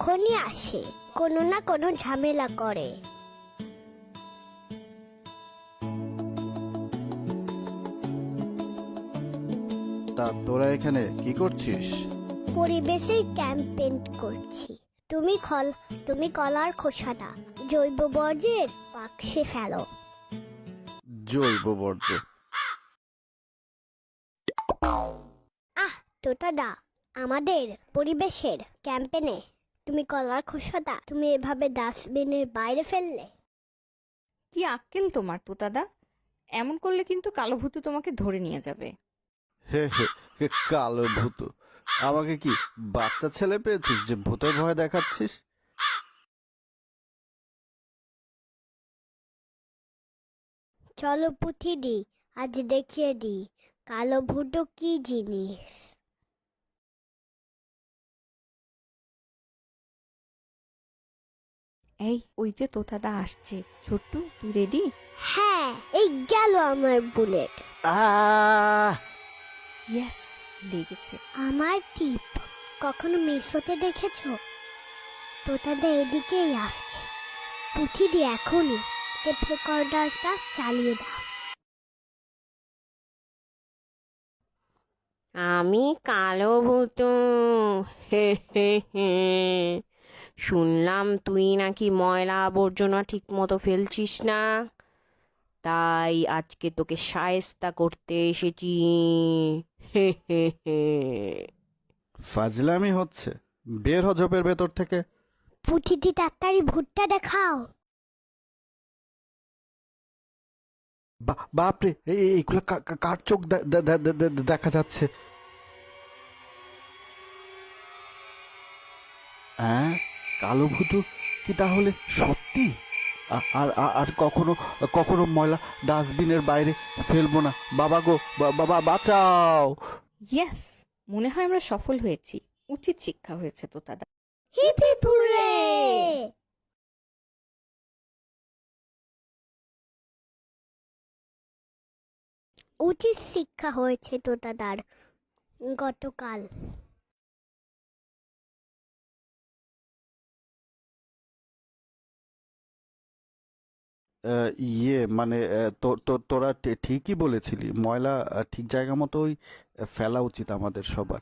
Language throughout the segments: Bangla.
যখনই আসে কোনো না কোনো ঝামেলা করে। তা তোরা এখানে কি করছিস? পরিবেশের ক্যাম্পেইন করছি। তুমি কলার খোসাটা জৈব বর্জ্যের বাক্সে ফেলো। জৈব বর্জ্য? তোতা আমাদের পরিবেশের ক্যাম্পেইনে তুমি কলার খোসাটা তুমি এভাবে ডাস্টবিনের বাইরে ফেললে। কি আক্কেল তোমার তোতাদা? এমন করলে কিন্তু কালো ভূতু তোমাকে ধরে নিয়ে যাবে। হে হে, কালো ভূত? আমাকে কি বাচ্চা ছেলে পেয়েছিস যে ভূতের ভয় দেখাচ্ছিস? চলো পুঁথিদি, আজ দেখিয়ে দিই কালো ভুটো কি জিনিস। এই ওই যে তোতাদা আসছে। ছোট্টু, তুই রেডি? হ্যাঁ, এই গেল আমার বুলেট। আহ! ইয়েস, লেগেছে। আমার টিপ কখনো মিস হতে দেখেছো? তোতাদা এদিকেই আসছে। পুঁথিদি এখনই টেপ রেকর্ডারটা চালিয়ে দাও। আমি কালো ভূতু, হে হে হে। শুনলাম তুই নাকি ময়লা আবর্জনা ঠিক মতো ফেলছিস না, তাই আজকে তোকে শায়েস্তা করতে এসেছি। হে হে হে। ফাজলামি হচ্ছে। বের হ ঝোপের ভেতর থেকে। পুঁথিদি তাড়াতাড়ি ভুট্টা দেখাও। বাপরে, এইগুলো কার চোখ দেখা যাচ্ছে? হ্যাঁ, কালো ভূতু কি তাহলে সত্যি? আর আর আর কখনো কখনো ময়লা ডাস্টবিনের বাইরে ফেলবো না। বাবা গো, বাবা বাঁচাও! ইয়েস, মনে হয় আমরা সফল হয়েছি। উচিত শিক্ষা হয়েছে তোতাদা। Hip hip hurray! উচিত শিক্ষা হয়েছে তোতাদার গতকাল। ইয়ে মানে তোরা ঠিকই বলেছিলি, ময়লা ঠিক জায়গা মতোই ফেলা উচিত আমাদের সবার।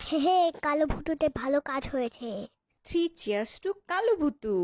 হে হে, কালো ভুটুতে ভালো কাজ হয়েছে। 3 চিয়ার্স টু কালো ভূতু।